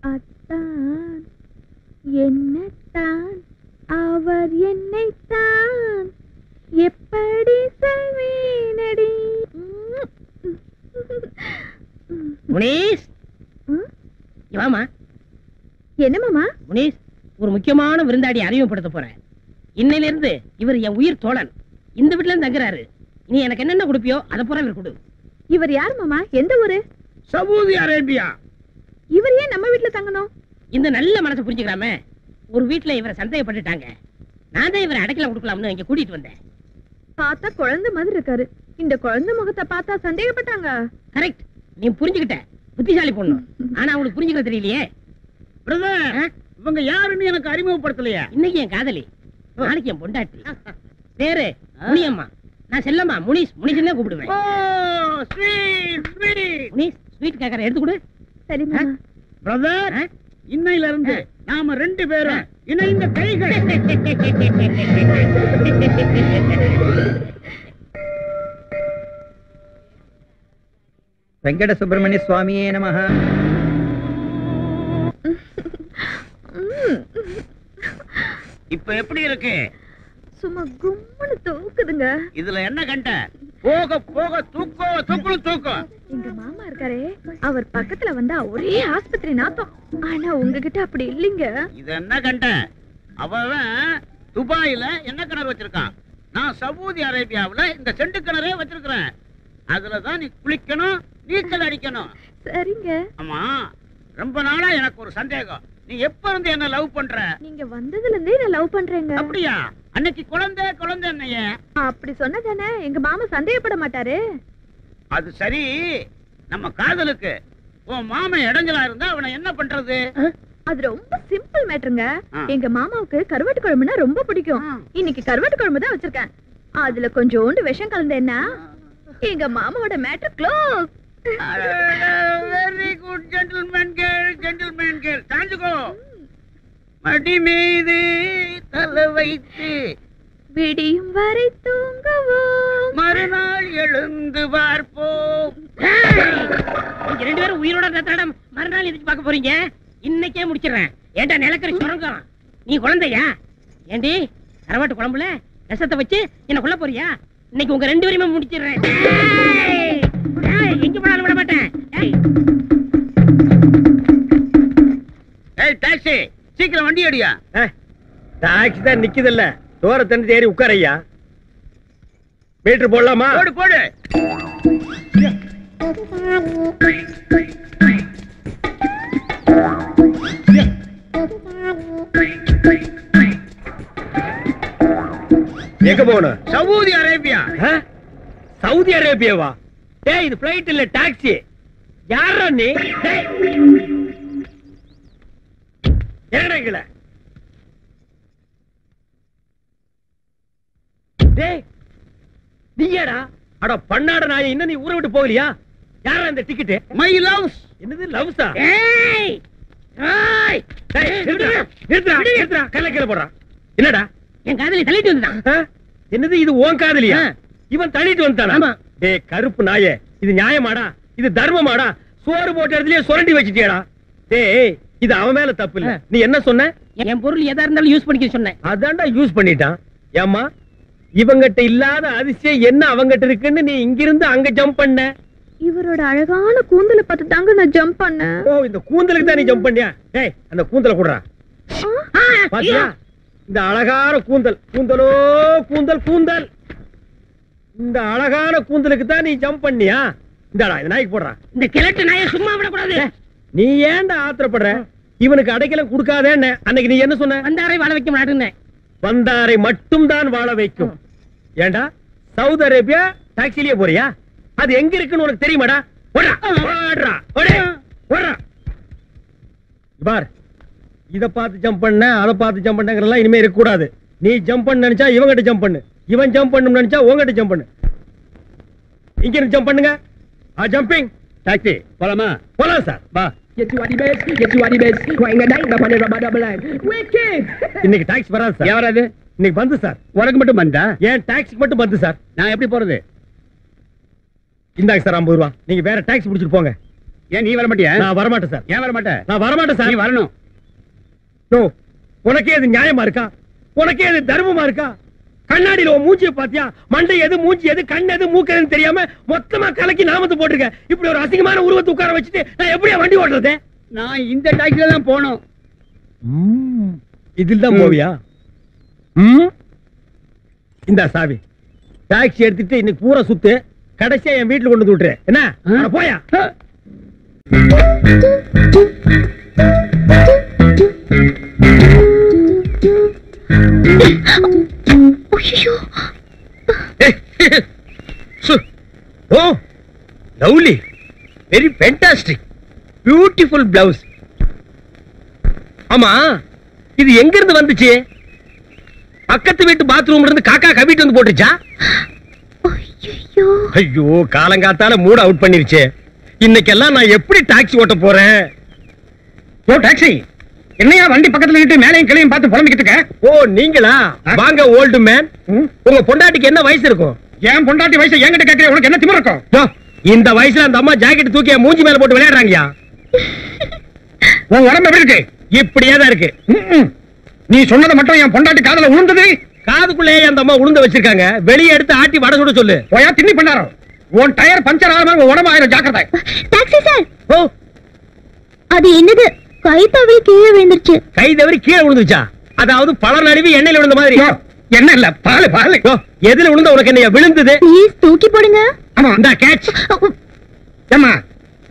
அத்தான் என்னத்தான் அவர் என்னைத்தான் எப்படி சொல்வேனடி. முனீஸ் வாமா. என்ன மாமா? முனீஸ், ஒரு முக்கியமான விருந்தாடி அறிமுகப்படுத்த போறேன். இன்னையில இருந்து இவர் என் உயிர் தோழன். இந்த வீட்டுல இருந்து தங்குறாரு. நீ எனக்கு என்னென்ன கொடுப்பியோ அதை பூரா இவர் கொடு. இவர் யார் மாமா? எந்த ஊரு? Saudi Arabia. இவர் ஏன் நம்ம வீட்டுல தங்கணும்? இந்த நல்ல மனசை புரிஞ்சுக்கிறாம ஒரு வீட்டுல இவரை சந்தேகப்பட்டுட்டாங்க. நான் தான் இவரை அடைக்கலாம் கொடுக்கலாம்னு இங்க கூட்டிட்டு வந்தேன். பார்த்தா குழந்தை மாதிரி இருக்காரு. இந்த குழந்தை முகத்தை பார்த்தா சந்தேகப்பட்டாங்க. கரெக்ட், நீ புரிஞ்சுக்கிட்ட. புத்திசாலி பொண்ணு. ஆனா அவங்களுக்கு புரிஞ்சுக்க தெரியலையே. பிரதர், இவங்க யாருன்னு எனக்கு அறிமுகப்படுத்தலையா? இன்னைக்கு என் காதலி, நாளைக்கு என் பொண்டாட்டி. பேரு முனியம்மா. நான் செல்லம்மா. முனிஸ் முனிஸ்னே கூப்பிடுவேன். முனிஸ், ஸ்வீட் கேக்கற எடுத்து கொடு. சரி மாமா. பிரதர், இன்னையில இருந்து நாம ரெண்டு பேரும் இணைந்த கைகள். வெங்கட சுப்பிரமணிய சுவாமியே நமஹ. இப்ப எப்படி இருக்கு? சும்மா கும்முன்னு தூக்குதுங்க. இதுல என்ன கண்ட? போக போக தூக்கம். எங்க மாமா இருக்காரே, அவர் பக்கத்துல வந்தா ஒரே ஆஸ்பத்திரி நாத்தம். ஆனா உங்ககிட்ட அப்படி இல்லைங்க. இது என்ன கண்ட? அவன் துபாயில என்ன கிணறு வச்சிருக்கான். நான் சவுதி அரேபியாவுல இந்த செண்டு கிணறே வச்சிருக்கிறேன். அதுலதான் நீ குளிக்கணும், நீச்சல் அடிக்கணும். சரிங்க. ஆமா, ரொம்ப நாளா எனக்கு ஒரு சந்தேகம். நீ எப்ப இருந்து என்ன லவ் பண்ற? நீங்க வந்ததுல இருந்தே நான் லவ் பண்றேங்க. அப்படியா? அன்னைக்கு குழந்தை என்னைய அப்படி சொன்னதானே எங்க மாமா சந்தேகப்பட மாட்டாரு. அது சரி, நம்ம காதலுக்கு உன் மாமன் இடைஞ்சலா இருந்தா அவனை என்ன பண்றது? அது ரொம்ப சிம்பிள் மேட்டருங்க. எங்க மாமாவுக்கு கருவாட்டு குழம்புனா ரொம்ப பிடிக்கும். இன்னைக்கு கருவாட்டு குழம்பு தான் வச்சிருக்கேன். அதுல கொஞ்சோண்டு விஷம் கலந்தேன்னா எங்க மாமாவோட matter close. Very good gentleman girl. தாஞ்சுகோ. மடி மீது தலை வைத்து விடியும் வரை தூங்குவோம், மறுநாள் எழுந்து பார்ப்போம். நீங்க ரெண்டு பேரும் உயிரோட தத்தடம் மறுநாள் எதுக்கு பார்க்க போறீங்க? இன்னைக்கே முடிச்சிடறேன். ஏண்டா நிலக்கரி சுரங்கம், நீ குழந்தையா? ஏண்டி கருவாட்டு குழம்புல விஷத்தை வச்சு என்ன கொல்ல போறியா? இன்னைக்கு உங்க ரெண்டு பேருமே முடிச்சிடுறேன். எங்க போனாலும் விட மாட்டேன். ஏய் டாக்ஸி, சீக்கிரம் வண்டி அடியா. டாக்ஸி தான் நிக்குதல்ல, தோர தண்ணி ஏறி உட்காரையா. மீட்டர் போடலாமா? போடு. எங்க போகணும்? Saudi Arabia. சவுதி அரேபியாவா? டேய், இது பிளைட் இல்ல, டாக்ஸி. யாரா நீ? ஏறங்கள. டேய், நீயடா? அட பண்ணாட நாயே, இன்னும் நீ ஊரை விட்டு போகலையா? யாரா இந்த டிக்கெட்? My loves. என்னது லவ்ஸா? ஏய் ஏய் நிறுத்துடா, கல்ல போடுறா. என்னடா? என் காதலி தள்ளிட்டு வந்துட்டான். என்னது இது உன் காதலியா? இவன் தள்ளிட்டு வந்துட்டானா? ஆமா. டேய் கருப்பு நாயே, இது நியாயமாடா? இது தர்மமாடா? சோறு போட்ட இடத்துலயே சுரண்டி வச்சிட்டியடா. டேய், இது அவன் மேல தப்பு இல்ல. நீ என்ன சொன்ன? என் பொருள் எதா இருந்தாலும் யூஸ் பண்ணிக்க சொன்னேன். அதான்டா யூஸ் பண்ணிட்டான். ஏம்மா, இவங்கிட்ட இல்லாத அதிசயம் என்ன அவங்கிட்ட இருக்குன்னு நீ இங்கிருந்து அங்க ஜம்ப் பண்ண? இவரோட அழகான கூந்தலை பார்த்து தாங்க நான் ஜம்ப் பண்ணேன். ஓ, இந்த கூந்தலுக்கு தான் நீ ஜம்ப் பண்ணியா? டேய், அந்த கூந்தலை குடுறா. பாத்தியா? இந்த அழகான கூந்தலோ கூந்தல். இந்த அழகான கூந்தலுக்கு தான் நீ ஜம்ப் பண்ணியா? இந்தாடா, இந்த நாய்க்கு போடுறா. இந்த கிழட்டு நாயை சும்மா விடக்கூடாது. நீ ஏன்டா ஆத்திரப்படுற? இவனுக்கு அடைக்கலம் கொடுக்காதேன்னு அன்னைக்கு நீ என்ன சொன்ன? வந்தாரை வாழ வைக்க மாட்டேன்னு. வந்தாரை மட்டும் தான் வாழ வைக்கும். ஏண்டா சவுதி அரேபியா டாக்ஸிலேயே போறியா? அது எங்க இருக்குன்னு உனக்கு தெரியுமாடா? பார், இத பார்த்து ஜம்ப் பண்ண, அதை பார்த்து ஜம்ப் பண்ணங்கறதெல்லாம் இனிமே இருக்க கூடாது. நீ ஜம்ப் பண்ண நினைச்சா இவங்கிட்ட ஜம்ப் பண்ணு, இவன் ஜம்ப் பண்ணணும் நினைச்சா உங்ககிட்ட ஜம்ப் பண்ணு. இங்க இருந்து ஜம்ப் பண்ணுங்க. ஜம்பிங் டாக்ஸி போலாமா? போலாம் சார், வா. இன்னைக்கு டாக்ஸி வராது சார். யாராவது? இன்னைக்கு வந்து சார். உனக்கு மட்டும் வந்தா? ஏன் டாக்ஸிக்கு மட்டும் வந்து சார். நான் எப்படி போறது? இந்தாங்க சார் 50 ரூபா. நீங்க வேற டாக்ஸி பிடிச்சிட்டு போங்க. ஏன் நீ வர மாட்டியா? நான் வரமாட்டேன் சார். ஏன் வர மாட்டேன்? நான் வரமாட்டேன் சார். நீ வரணும். நோ, உனக்கே இது நியாயமா இருக்கா? உனக்கே இது தர்மமா இருக்கா? கண்ணாடியில உன் மூஞ்சியை பாத்தியா? மண்டை எது, மூஞ்சி எது, கண் எது, மூக்கு எதுன்னு தெரியாம மொத்தமா கலக்கி நாமத்து போட்டிருக்க. இப்படி ஒரு அசிங்கமான உருவத்தை உட்கார வச்சுட்டு நான் எப்படியா வண்டி ஓட்டுறது? நான் இந்த டாக்ஸில தான் போகணும். இதில் தான் போவியா? இந்த சாவி டாக்ஸி எடுத்துட்டு இன்னைக்கு பூரா சுத்து, கடைசியா என் வீட்டுல கொண்டு வந்து விட்டுரு. என்ன போயா? ஓ lovely, very fantastic, beautiful blouse. ஆமா, இது எங்க இருந்து வந்துச்சு? பக்கத்து வீட்டு பாத்ரூம்ல இருந்து காக்கா கவிட்டு வந்து போட்டுச்சா? ஐயோ, காலங்காத்தால மூட் அவுட் பண்ணிருச்சு. இன்னைக்கெல்லாம் நான் எப்படி டாக்ஸி ஓட்ட போறேன்? ஓ டாக்ஸி, என்னையா வண்டி பக்கத்துல நிட்டு மேலையும் கிளையும் பார்த்து புலம்பிக்கிட்டு இருக்க? ஓ நீங்களா? வாங்க ஓல்டு மேன். உங்க பொண்டாட்டிக்கு என்ன வயசு இருக்கும்? ஏன் பொண்டாட்டி வயசு என்கிட்ட கேட்கற? உனக்கு என்ன திமிரு இருக்கும்? இந்த வயசுல அந்த அம்மா ஜாக்கெட் தூக்கி மூஞ்சி மேல போட்டு விளையாடுறாங்கயா. உன் உடம்பு எப்படி இருக்கு? இப்படியே தான் இருக்கு. நீ சொன்னதை மட்டும் என் பொண்டாட்டி காதுல உளுந்தது. காதுக்குள்ளே அந்த அம்மா உளுந்து வச்சிருக்காங்க. வெளியே எடுத்து ஆட்டி வடை சுட சொல்லு. போயா திண்ணி பண்ணாரோ. உன் டயர் பஞ்சர் ஆகாம உன் உடம்பு ஆயிரம். ஜாக்கிரதை. Taxi sir. ஓ, அது என்னது? கை தவறி கீழே விழுந்துருச்சு. கை தவறி கீழே விழுந்துச்சா? அதாவது பல நடுவி எண்ணெயில விழுந்த மாதிரி. என்ன இல்ல, பாலு பாலு. எதுல விழுந்த உனக்கு என்ன விழுந்தது? ப்ளீஸ் தூக்கி போடுங்க. ஆமா, இந்த கேட்ச். ஏமா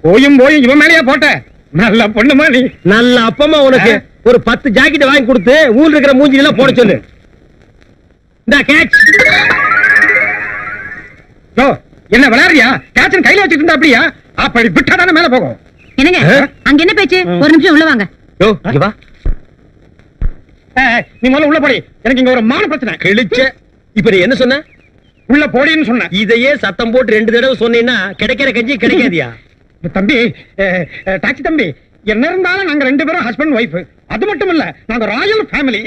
போயும் இவன் மேலேயா போட்ட? நல்ல பொண்ணுமா நீ. நல்ல அப்பமா உனக்கு ஒரு 10 ஜாக்கெட் வாங்கி கொடுத்து ஊர்ல இருக்கிற மூஞ்சி எல்லாம் போட சொல்லு. இந்த கேட்ச். என்ன விளையாடுறியா? கேட்சன் கையில வச்சுட்டு இருந்தா அப்படியா? அப்படி விட்டாதானே மேல போகும். என்னங்க அங்க என்ன பேச்சு? ஒரு நிமிஷம் உள்ள வாங்க. இங்க வா. நீ முதல்ல உள்ள போடி. எனக்கு இங்க ஒரு மான பிரச்சனை. கிழிச்ச. இப்ப நீ என்ன சொன்ன? உள்ள போடின்னு சொன்ன. இதையே சத்தம் போட்டு 2 தடவை சொன்னீங்கன்னா கிடைக்கிற கஞ்சி கிடைக்காதியா? தம்பி, டாக்ஸி தம்பி, என்ன இருந்தாலும் நாங்க 2 பேரும் ஹஸ்பண்ட் ஒய்ஃப். அது மட்டும் இல்ல, நாங்க ராயல் ஃபேமிலி.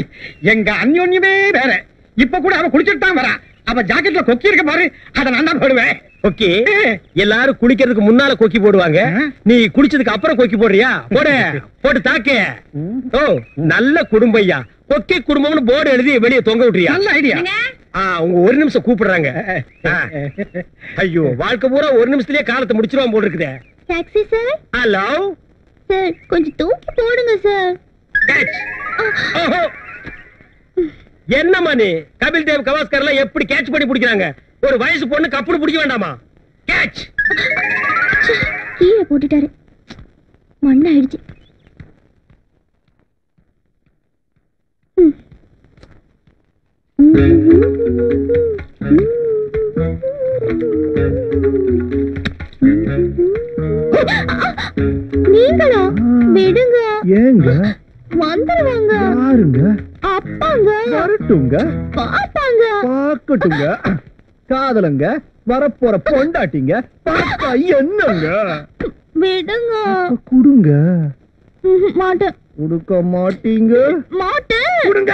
எங்க அந்யோன்யமே வேற. இப்ப கூட அவ குளிச்சுட்டு தான் வரா. அவ ஜாக்கெட்ல கொக்கி இருக்க பாரு, அத நான் தான் போடுவேன். கொக்கி? எல்லாரும் குளிக்கிறதுக்கு முன்னால கொக்கி போடுவாங்க. நீ குளிச்சதுக்கு அப்புறம் கொக்கி போடுறியா? போடு, போட்டு தாக்கு. ஓ, நல்ல குடும்பையா. கொக்கி குடும்பம்னு போர்டு எழுதி வெளியே தொங்க விட்டுறியா? நல்ல ஐடியா. அவங்க ஒரு நிமிஷம் கூப்பிடுறாங்க. ஐயோ, வாழ்க்கை பூரா ஒரு நிமிஷத்துலயே காலத்தை முடிச்சிருவான் போல் இருக்குதே. Taxi sir. ஹலோ சார், கொஞ்சம் தூக்கி போடுங்க சார். என்னமா நீ? கபில் தேவ் கவாஸ்கர் எல்லாம் எப்படி கேட்ச் பண்ணி பிடிக்கிறாங்க? ஒரு வயசு பொண்ணு கப்புனு பிடிக்க வேண்டாமா? கேட்ச். கீழே போட்டுட்டாரு. மண்ணாயிடுச்சு. நீங்களா? விடுங்க. ஏங்க? வந்துருவாங்க. யாருங்க? அப்பாங்க. வரட்டுங்க. பாப்பாங்க. பாக்கட்டுங்க. காதலங்க, வரப்போற பொண்டாட்டிங்க. பாக்கா என்னங்க? விடுங்க. குடுங்க. மாட்டேன். குடுக்க மாட்டீங்க? மாட்டேன். குடுங்க.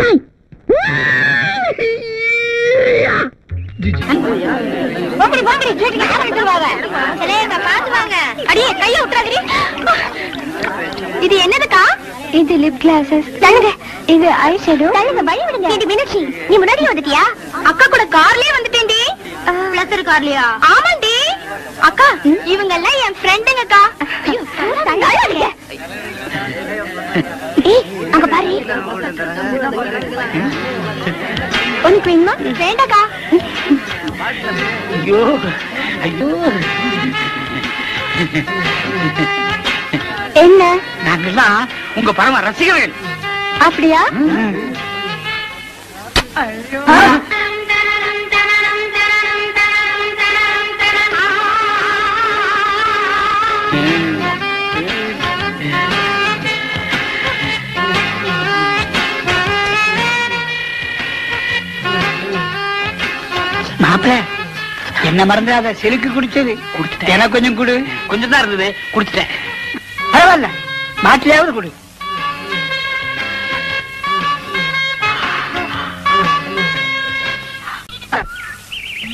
பாய். இது என்னதுக்கா? இது லிப் கிளாஸஸ். தள்ளுங்க. இது ஐ ஷேடோ. தள்ளுங்க, வழி விடுங்க. இது மீனாட்சி, நீ முன்னாடி வந்துட்டியா? அக்கா கூட கார்லயே வந்துட்டேன்டி. பிளஸர் கார்லயா? ஆமாண்டி. அக்கா, இவங்க எல்லாம் என் ஃப்ரெண்டுங்கக்கா. ஐயோ, தள்ளாதீங்க. ஏய், அங்க பாரு. உனக்கு வேணுமா? வேண்டாக்கா. ஐயோ ஐயோ, என்ன? நாங்கெல்லாம் உங்க பரம ரசிகர்கள். அப்படியா? மாப்பிள்ள, என்ன மறந்துடாத. செலுக்கு குடிச்சது குடிச்சிட்டேன். எனக்கு கொஞ்சம் குடு. கொஞ்சம் தான் இருந்தது, குடிச்சிட்டேன். பரவாயில்ல, பாட்டிலாவது குடு.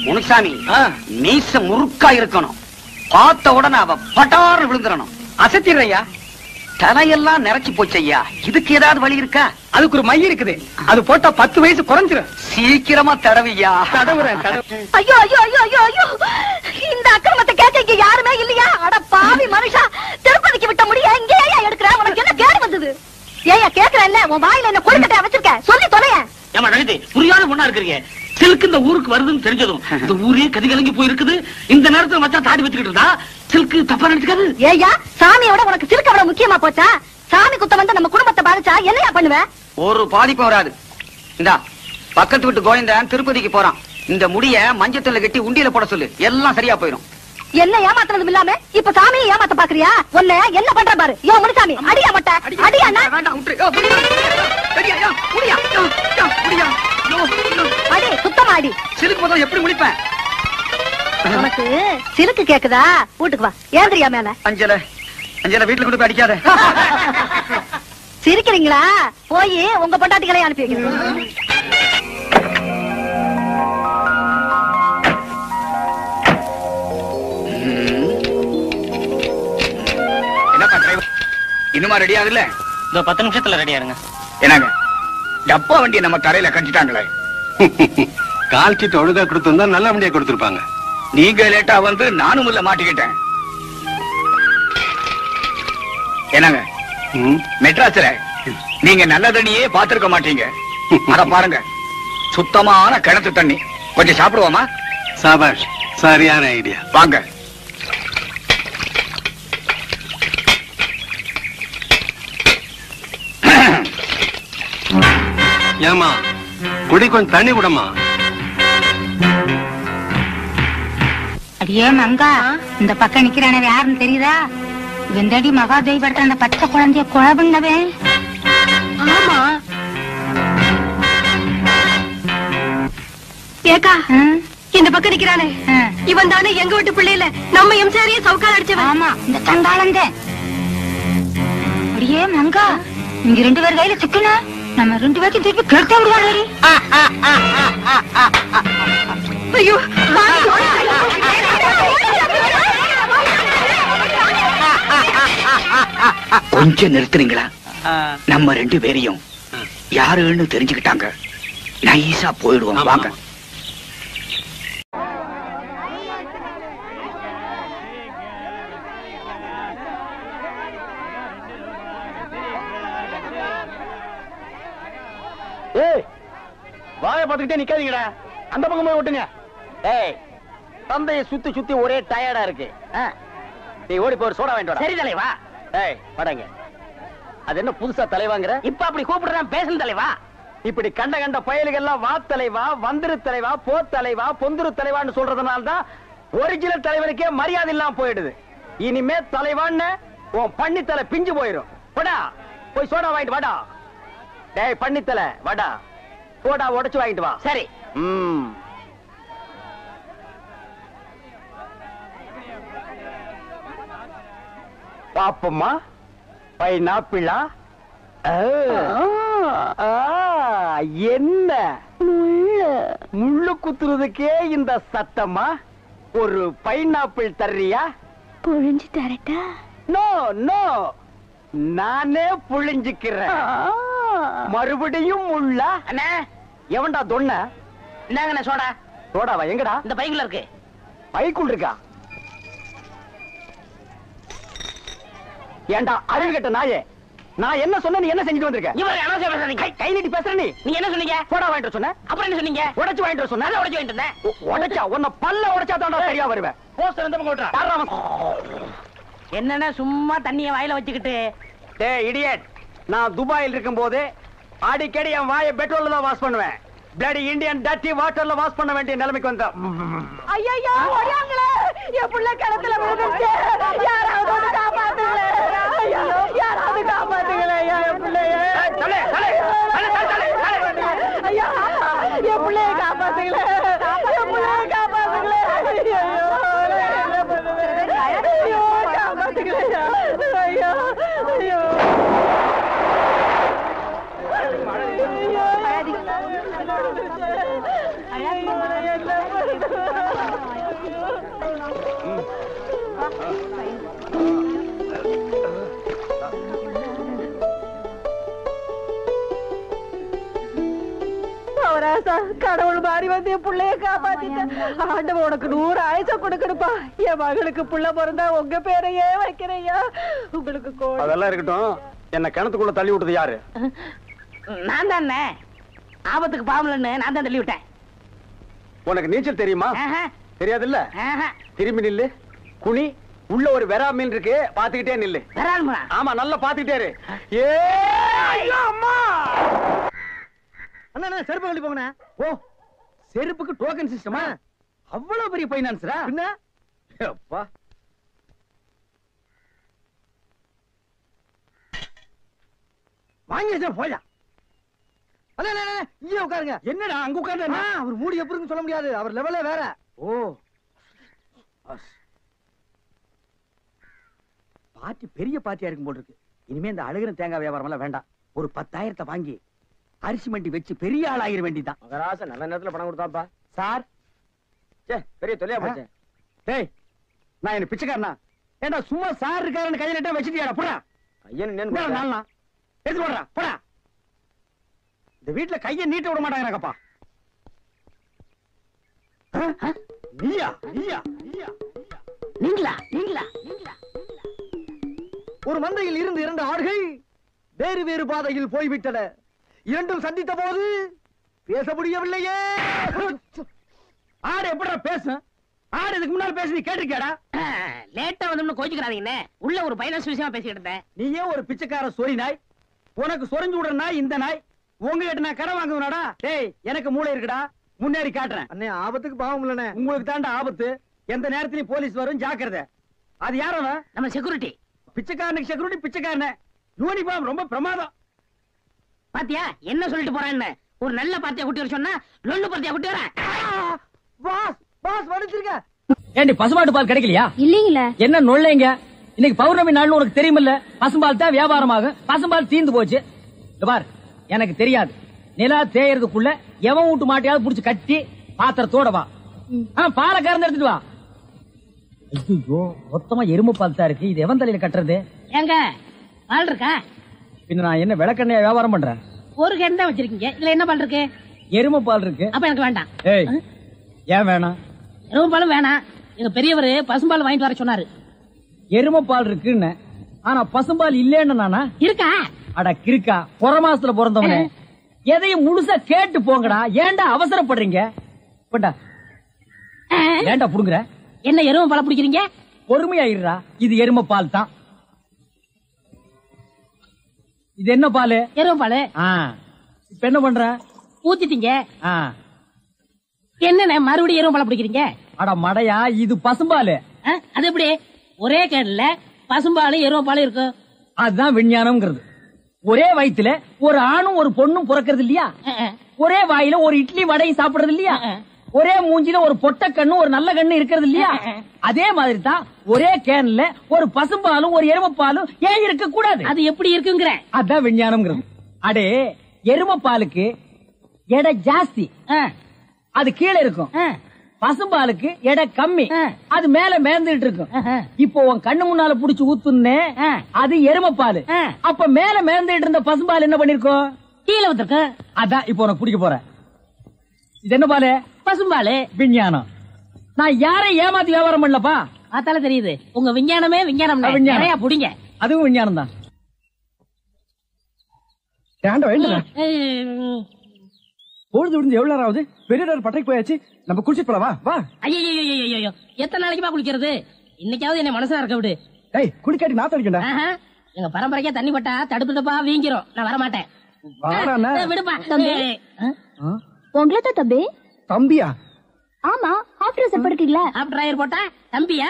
முனுசாமி மீச முறுக்கா இருக்கணும். பார்த்த உடனே அவ பட்டாறு விழுந்துடணும். அசத்திடுறையா, தலையெல்லாம் நிறைச்சு போச்சு ஐயா. இதுக்கு ஏதாவது வழி இருக்கா? அதுக்கு ஒரு மை இருக்குது, அது போட்டா 10 வயசு குறைஞ்சிரும். சீக்கிரமா தடவையா. தடவுறேன். ஐயோ ஐயோ ஐயோ ஐயோ ஐயோ, இந்த அக்கிரமத்தை கேட்க இங்க யாருமே இல்லையா? அட பாவி மனுஷா, திருப்பதிக்கு விட்ட முடிய இங்கே ஏயா எடுக்கிற? உனக்கு என்ன கேடு வந்தது? ஏயா கேக்குறேன்ல, உன் வாயில என்ன கொழுக்கட்டையா வச்சிருக்க? சொல்லி தொலைய. ஏமா நடித்து புரியாத பொண்ணா இருக்கிறீங்க. சில்க் இந்த ஊருக்கு வருதுன்னு தெரிஞ்சதும் இந்த ஊரே கதி கலங்கி போயிருக்குது. இந்த நேரத்துல மச்சா தாடி வச்சுக்கிட்டு இருந்தா சில்க் தப்பா நினைச்சுக்காது. ஏயா, சாமியோட உனக்கு சில்க் அவ்வளவு முக்கியமா போச்சா? சாமி குத்த வந்து நம்ம குடும்பத்தை பாதிச்சா என்னையா பண்ணுவ? ஒரு பாதிப்பும் வராது. இந்தா பக்கத்து வீட்டு கோவிந்தன் திருப்பதிக்கு போறான். இந்த முடிய மஞ்சத்துல கட்டி உண்டியில போட சொல்லு, எல்லாம் சரியா போயிடும். என்ன ஏமாத்துறதும் இல்லாம இப்ப சாமியை ஏமாத்த பாக்குறியா? உன்னை என்ன பண்ற பாரு. யோ முனுசாமி, அடியா மட்ட அடியா. வேண்டாம் விட்டுரு. யோ, முடியா. சரியா, யோ, முடியா. யோ, யோ, முடியா. யோ, யோ. அடி சுத்தமா அடி. சிலுக்கு போதும் எப்படி முடிப்பேன்? உனக்கு சிலுக்கு கேக்குதா? வீட்டுக்கு வா, ஏந்திரியா மேல. அஞ்சல அஞ்சல வீட்டுல கொண்டு போய் அடிக்காத. சிரிக்கிறீங்களா? போய் உங்க பொண்டாட்டிகளை அனுப்பி வைக்கிறேன். என்னப்பா டிரைவர், இன்னுமா ரெடி ஆகுதுல்ல? இந்த 10 நிமிஷத்துல ரெடியா இருங்க. என்னங்க டப்பா வண்டியை நம்ம தரையில கஞ்சிட்டாங்களே. கால் சீட்டு ஒழுங்கா கொடுத்திருந்தா நல்ல வண்டியா கொடுத்திருப்பாங்க. நீங்க லேட்டா வந்து நானும் உள்ள மாட்டிக்கிட்டேன். என்னங்க மெட்ராஸ்ல நீங்க நல்ல தண்ணியே பாத்திருக்க மாட்டீங்க. அத பாருங்க, சுத்தமான கிணத்து தண்ணி. கொஞ்சம் சாப்பிடுவோமா? சாபாஷ், சரியான ஐடியா. வாங்க. ஏமா குடி, கொஞ்சம் தண்ணி விடமா. அடியே மங்கா, இந்த பக்கம் நிக்கிறானவே யாருன்னு தெரியுதா? வெந்தடி மகாதேவி படத்துல அந்த பச்சை குழந்தைய கொலை பண்ணவே. ஆமா ஏக்கா, இந்த பக்கம் நிக்கிறானே இவன் தானே எங்க வீட்டு பிள்ளையில நம்ம எம்சாரியே சவுக்கால் அடிச்சவன். ஆமா, இந்த தங்காளந்த. அடியே மங்கா, இங்க 2 பேர் கையில சிக்கன நம்ம 2 பேருக்கு திருப்பி கெடுத்த விடுவாங்க. ஐயோ, கொஞ்சம் நிறுத்துறீங்களா? நம்ம 2 பேரையும் யாருன்னு தெரிஞ்சுக்கிட்டாங்க. நைஸா போயிடுவோம். வாங்க. வாய பாத்துக்கிட்டே நிக்காதீங்கடா, அந்த பக்கம் போய் ஓட்டுங்க. தந்தையை சுத்தி சுத்தி ஒரே டயர்டா இருக்கு. நீ ஓடி போய் சோடா வாங்கிட்டு வா. சரி தலைவா. படங்க. அது என்ன புதுசா தலைவாங்கிற? இப்ப அப்படி கூப்பிடுறான் பேசல் தலைவா. இப்படி கண்ட கண்ட பயலுகள்லாம் வா தலைவா, வந்திரு தலைவா, போ தலைவா, பொந்துரு தலைவான்னு சொல்றதுனால தான் ஒரிஜினல் தலைவனுக்கே மரியாதை இல்லாம போயிடுது. இனிமே தலைவான்னு உன் பண்ணித்தலை பிஞ்சு போயிடும். போடா போய் சோடா வாங்கிட்டு வாடா. டேய் பண்ணித்தலை வாடா, சோடா உடைச்சு வாங்கிட்டு வா. சரி. பாப்பம்மா, பைனாப்பிளா? என்ன முள்ளு குத்துறதுக்கே இந்த சத்தமா? ஒரு பைனாப்பிள் தர்றியா? புழிஞ்சு தரட்டா? நோ நோ, நானே புழிஞ்சுக்கிறேன். மறுபடியும் முள்ள? அண்ணே, எவன்டா தொன்ன? இந்தாங்கண்ணே சோடா. சோடாவா? எங்கடா? இந்த பைக்குள்ள இருக்கு. பைக்குள் இருக்கா? ஏண்டா அறிவு கட்ட நாயே, நான் என்ன சொன்ன நீ என்ன செஞ்சுட்டு வந்திருக்க? இவர் அனாவசியம் பேசுறீங்க. கை நீட்டி பேசுற நீ. நீங்க என்ன சொன்னீங்க? சோடா வாங்கிட்டு சொன்ன. அப்புறம் என்ன சொன்னீங்க? உடைச்சு வாங்கிட்டு சொன்ன. நல்லா உடைச்சு வாங்கிட்டு இருந்தேன். உடைச்சா உன்னை பல்ல உடைச்சா தாண்டா சரியா வருவேன். போஸ்டர் இந்த பக்கம் ஓட்டுறா. என்னன்னா சும்மா தண்ணிய வாயில வச்சுக்கிட்டு. டேய் இடியட், நான் துபாயில் இருக்கும் போது அடிக்கடி என் வாயை பெட்ரோல்ல தான் வாஷ் பண்ணுவேன். பிளடி இந்தியன் டர்ட்டி வாட்டர்ல வாஷ் பண்ண வேண்டிய நிலைமைக்கு வந்தா. ஐயோ, ஓடியாங்களே, என் புள்ள கிணத்துல விழுந்துச்சு. யாராவது வந்து காப்பாத்துங்களே. ஐயோ, யாராவது காப்பாத்துங்களே. என் பிள்ளைய ஐயா, என் பிள்ளைய காப்பாத்துங்களே. என் பிள்ளைய காப்பாத்துங்களே. ஐயோ, காப்பாத்துங்களே. ஐயோ ஐயோ. ஐயோ கடவுள் மாறி வந்து என் பிள்ளைய காப்பாத்திட்டேன். ஆண்டவன் உனக்கு 100 ஆயுசம் கொடுக்கணுப்பா. என் மகளுக்கு புள்ள பிறந்தா உங்க பேரையே வைக்கிறையா. உங்களுக்கு அதெல்லாம் இருக்கட்டும். என்ன கிணத்துக்குள்ள தள்ளி விட்டது யாரு? நான் தானே. ஆபத்துக்கு பாவலன்னு நான் தான் தள்ளி விட்டேன். உனக்கு நீச்சல் தெரியுமா? தெரியாது இல்ல. திரும்பி நில்லு. குனி. உள்ள ஒரு வெறா மீன் இருக்கு, பாத்துக்கிட்டே நில்லு. ஆமா, நல்லா பாத்துக்கிட்டே இரு. அண்ணா செருப்பு கழட்டி போங்கண்ணே. ஓ, செருப்புக்கு டோக்கன் சிஸ்டமா? அவ்வளவு பெரிய பைனான்ஸ்ரா? என்ன அப்பா, வாங்கி வச்சா போயா. அண்ணா இங்கே உட்காருங்க. என்னடா அங்க உட்கார்ந்து? அவர் மூடி எப்படி சொல்ல முடியாது, அவர் லெவலே வேற. ஓ, பாட்டி பெரிய பாட்டியா இருக்கும் போல் இருக்கு. இனிமே இந்த அழுகிற தேங்காய் வியாபாரம் எல்லாம் வேண்டாம். ஒரு 10,000 வாங்கி அரிசி மண்டி வச்சு பெரிய ஆள் ஆகிற வேண்டிதான். மகராச நல்ல நேரத்துல பணம் கொடுத்தாப்பா. சார், பெரிய தொலையா போச்சு. டேய், நான் என்ன பிச்சைக்காரனா? ஏண்டா சும்மா சார் இருக்காருன்னு கையில நட்டா வச்சுட்டியாடா? போடா ஐயன் நாளா எடுத்து போடுறா. போடா. இந்த வீட்டுல கையை நீட்ட விட மாட்டாங்கப்பா. நீயா நீயா நீயா நீங்களா நீங்களா நீங்களா? ஒரு மந்தையில் இருந்து 2 ஆடுகள் வேறு வேறு பாதையில் போய்விட்டன. இரண்டும் சந்தித்த போது பேச முடியவில்லையே. ஆடு எப்படா பேசும்? ஆடு இதுக்கு முன்னால பேசி நீ கேட்டிருக்கியாடா? லேட்டா வந்து கோச்சுக்கிறாதீங்கன்னு உள்ள ஒரு பைனான்ஸ் விஷயமா பேசிக்கிட்டு இருந்தேன். நீயே ஒரு பிச்சைக்கார சொறி நாய். உனக்கு சொரிஞ்சு விடுற நாய் இந்த நாய். உங்ககிட்ட நான் கடன் வாங்குவனாடா? டேய், எனக்கு மூளை இருக்குடா, முன்னேறி காட்டுறேன். அண்ணே ஆபத்துக்கு பாவம் இல்லனே. உங்களுக்கு தாண்டா ஆபத்து. எந்த நேரத்திலயும் போலீஸ் வரும், ஜாக்கிரதை. அது யாரவ? நம்ம செக்யூரிட்டி. பிச்சைக்காரனுக்கு செக்யூரிட்டி பிச்சைக்காரன. யூனிஃபார்ம் ரொம்ப பிரமாதம். பாத்தியா என்ன சொல்லிட்டு போறான்னு? ஒரு நல்ல பார்ட்டியா கூட்டி வர சொன்னா லொல்லு பார்ட்டியா கூட்டி வர. பாஸ் பாஸ் வடிச்சிருக்க. ஏண்டி பசுமாட்டு பால் கிடைக்கலையா? இல்லீங்களே. என்ன நொல்லைங்க? இன்னைக்கு பௌர்ணமி நாள்னு உனக்கு தெரியுமில்ல? பசும்பால் தான் வியாபாரமாகும். பசும்பால் தீந்து போச்சு. பார், எனக்கு தெரியாது. நிலா தேயறதுக்குள்ள எவன் வீட்டு மாட்டையாவது புடிச்சு கட்டி பாத்திரத்தோட வா. பாலை கறந்து எடுத்துட்டு வா. ஐயோ, மொத்தமா எருமை பால் தான் இருக்கு. இது எவன் தலையில கட்டுறது? ஏங்க பால் இருக்கா? பின்ன நான் என்ன விளக்கெண்ணையா வியாபாரம் பண்றேன்? ஒரு கேன் தான் வச்சிருக்கீங்க. இல்ல என்ன பால் இருக்கு? எருமை பால் இருக்கு. அப்ப எனக்கு வேண்டாம். ஏய், ஏன் வேணாம்? எருமை பாலும் வேணாம். எங்க பெரியவர் பசும்பால் வாங்கிட்டு வர சொன்னாரு. எருமை பால் இருக்குன்னு, ஆனா பசும்பால் இல்லேன்னு நானா? இருக்கா? அட கிறுக்கா, புற மாசத்துல பிறந்தவனே, எதையும் முழுசா கேட்டு போங்கடா. ஏன்டா அவசரப்படுறீங்க? போண்டா. ஏன்டா புடுங்குற? என்ன எருமை பால் பிடிக்கிறீங்க? பொறுமையாயிருடா. இது எருமை பால் தான். இது என்ன பால்? எருமை பால். இப்ப என்ன பண்ற? ஊத்திட்டீங்க. என்ன மறுபடியும் எருமை பால் பிடிக்கிறீங்க? அட மடையா, இது பசும்பால். அது எப்படி ஒரே கேன்ல பசும்பால் எருமை பால் இருக்கு? அதுதான் விஞ்ஞானம்ங்கிறது. ஒரே வயித்துல ஒரு ஆணும் ஒரு பொண்ணும் பிறக்கிறது இல்லையா? ஒரே வாயில ஒரு இட்லி வடையும் சாப்பிடுறது இல்லையா? ஒரே மூஞ்சில ஒரு பொட்ட கண்ணு ஒரு நல்ல கண்ணு இருக்கிறது இல்லையா? அதே மாதிரி தான் ஒரே கேன்ல ஒரு பசும்பாலும் ஒரு எருமைப்பாலும் ஏன் இருக்க கூடாது? அது எப்படி இருக்குங்கிற? அதான் விஞ்ஞானம்ங்கிறது. அடே, எருமைப்பாலுக்கு எடை ஜாஸ்தி, அது கீழே இருக்கும். பசும்பாலுக்கு எடை கம்மி, அது மேல மேந்துட்டு இருக்கும். இப்போ உன் கண்ணு முன்னால புடிச்சு ஊத்துனே, அது எருமைப்பால். அப்ப மேல மேந்துட்டு இருந்த பசும்பால் என்ன பண்ணிருக்கோம்? கீழே வந்துருக்கு. அதான் இப்போ உனக்கு குடிக்க போற. இது என்ன பாலு? பசும்பால். விஞ்ஞானம். நான் யாரையும் ஏமாத்தி வியாபாரம் பண்ணலப்பா. அதால தெரியுது உங்க விஞ்ஞானமே விஞ்ஞானம். நிறைய புடிங்க. அதுவும் விஞ்ஞானம் தான். பொழுது விடுந்து எவ்வளவு நேரம் ஆகுது? பெரிய பட்டைக்கு போயாச்சு. நம்ம குளிச்சுட்டு போலாம். வா வா. ஐயோ, எத்தனை நாளைக்குமா குளிக்கிறது? இன்னைக்காவது என்ன மனசா இருக்க விடு. ஏய், குளிக்காட்டி நான் தடிக்கண்டா. எங்க பரம்பரைக்கா தண்ணி பட்டா தடுப்பு தப்பா வீங்கிரும். நான் வர மாட்டேன். விடுப்பா. உங்களை தான் தம்பி. தம்பியா? ஆமா, ஹாஃப் ட்ரெஸ் போட்டுக்கீங்களா? ஹாஃப் டிரைவர் போட்டா தம்பியா?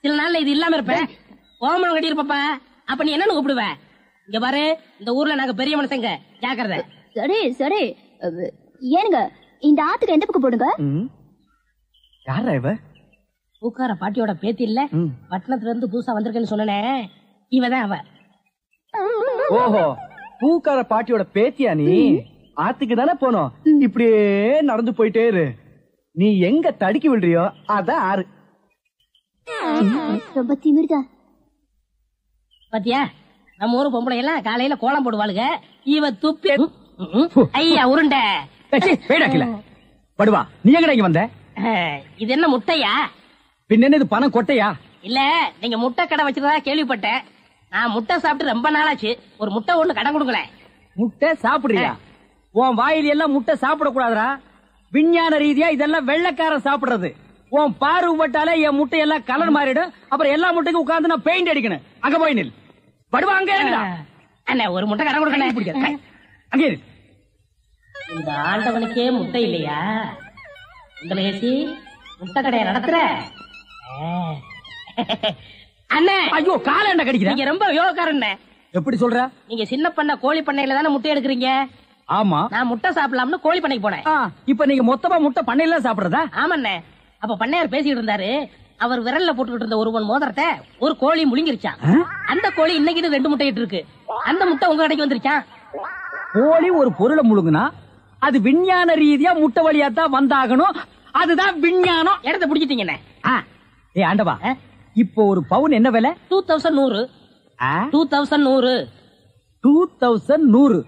சில நாள்ல இது இல்லாம இருப்பேன். ஓமனம் கட்டி இருப்பா. அப்ப நீ என்னன்னு கூப்பிடுவ? இங்க பாரு, இந்த ஊர்ல நாங்க பெரிய மனுஷங்க, ஜாக்கிரதை. சரி சரி. ஏனுங்க, இந்த ஆத்துக்கு எந்த பக்கம் போடுங்க? யாரா இவ? பூக்கார பாட்டியோட பேத்தி இல்ல, பட்டணத்துல இருந்து புதுசா வந்திருக்கேன்னு சொன்னே, இவதான் அவ. ஓஹோ, பூக்கார பாட்டியோட பேத்தியா நீ? ஆத்துக்கு தானே போனோம். இப்படியே நடந்து போயிட்டே இரு. நீ எங்க தடுக்கி விடுறியோ அதான் ஆறு. ரொம்ப திமிர்தான். பாத்தியா நம்ம ஊரு பொம்பளை எல்லாம் காலையில கோலம் போடுவாளுங்க. இவ துப்பி ஐயா உருண்டை படுவா. நீ எங்கடா இங்க வந்த? இது என்ன முட்டையா? பின்ன இது பணம் கொட்டையா? இல்ல நீங்க முட்டை கடை வச்சிருந்தா கேள்விப்பட்டேன். நான் முட்டை சாப்பிட்டு ரொம்ப நாளாச்சு. ஒரு முட்டை ஒண்ணு கடன் கொடுங்களேன். முட்டை சாப்பிடுறியா? உன் வாயில எல்லாம் முட்டை சாப்பிட கூடாதுடா. விஞ்ஞான ரீதியா இதெல்லாம் வெள்ளைக்காரன் சாப்பிடுறது. உன் பார்வை பட்டாலே என் முட்டை எல்லாம் கலர் மாறிடும். அப்புறம் எல்லா முட்டைக்கும் உட்கார்ந்து நான் பெயிண்ட் அடிக்கணும். அங்க போய் நில். படுவா அங்க அண்ணா ஒரு முட்டை கடன் கொடுக்கணும். அங்கே இந்த ஆண்டவனுக்கே முட்டை இல்லையா? இந்த பேசி முட்டை கடையை நடத்துற அண்ணே. ஐயோ கால என்ன கடிக்கிற? நீங்க ரொம்ப யோகக்காரன். எப்படி சொல்ற? நீங்க சின்ன பண்ண கோழி பண்ணையில தானே முட்டை எடுக்கிறீங்க? ஆமா. நான் முட்டை சாப்பிடலாம்னு கோழி பண்ணைக்கு போனேன். இப்ப நீங்க மொத்தமா முட்டை பண்ணையில சாப்பிடுறதா? ஆமாண்ணே. அப்ப பண்ணையார் பேசிட்டு இருந்தாரு. அவர் விரல்ல போட்டுக்கிட்டு இருந்த ஒருவன் மோதிரத்தை ஒரு கோழி முழுங்கிருச்சான். அந்த கோழி இன்னைக்கு 2 முட்டை இருக்கு. அந்த முட்டை உங்க கடைக்கு வந்துருச்சான். கோழி ஒரு பொருளை முழுங்குனா அது விஞ்ஞான ரீதியா முட்டை வழியா தான் வந்தாகணும். அதுதான் விஞ்ஞானம். இடத்த பிடிச்சிட்டீங்கண்ணே. ஏ ஆண்டவா, இப்போ ஒரு பவுன் என்ன விலை? 2100. 2100.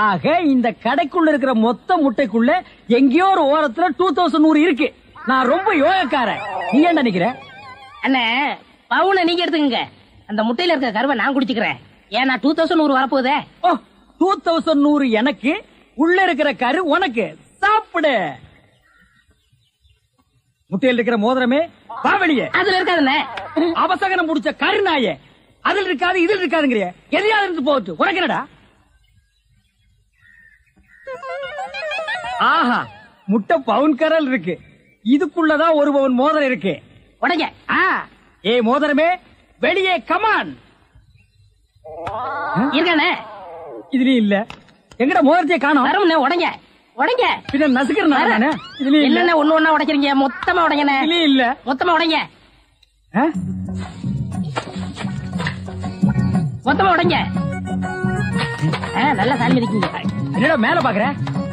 ஆக இந்த கடைக்குள்ள இருக்கிற மொத்த முட்டைக்குள்ள எங்கேயோ ஒரு ஓரத்துல 2100 இருக்கு. நான் ரொம்ப யோகக்காரன். நீ என்ன நினைக்கிற? அண்ணே பவுனை நீங்க எடுத்துக்கங்க. அந்த முட்டையில இருக்க கருவை நான் குடிச்சுக்கிறேன். ஏன்னா 2100 வரப்போகுதே. 2100 எனக்கு, உள்ள இருக்கிற கரு உனக்கு. சாப்பிடு. முட்டையில் இருக்கிற மோதிரமே பாவலியே. அதுல இருக்காதுண்ணே. அவசகனம் முடிச்ச கருநாயே. அதுல இருக்காது இதில் இருக்காதுங்கிறிய. எதையாவது இருந்து போட்டு உனக்கு என்னடா? ஆஹா, முட்டை பவுன் கரல் இருக்கு. இதுக்குள்ளதான் ஒரு பவுன் மோதிரம் இருக்கு. உடங்க. ஏ மோதிரமே வெளியே கமான். இருக்கானே இதுலயும் இல்ல. எங்கட மோதிரத்தையே காணோம். வரும்ண்ணே. உடங்க உடங்க. பின்ன நசுக்கிறேன். இதுலயும் இல்ல. இல்ல ஒண்ணு ஒண்ணா உடைக்கிறீங்க. மொத்தமா உடைங்கண்ணே. இதுலயும் இல்ல. மொத்தமா உடைங்க. மொத்தமா உடைங்க. நல்லா சாமி இருக்கீங்க. என்னடா மேல பாக்குற?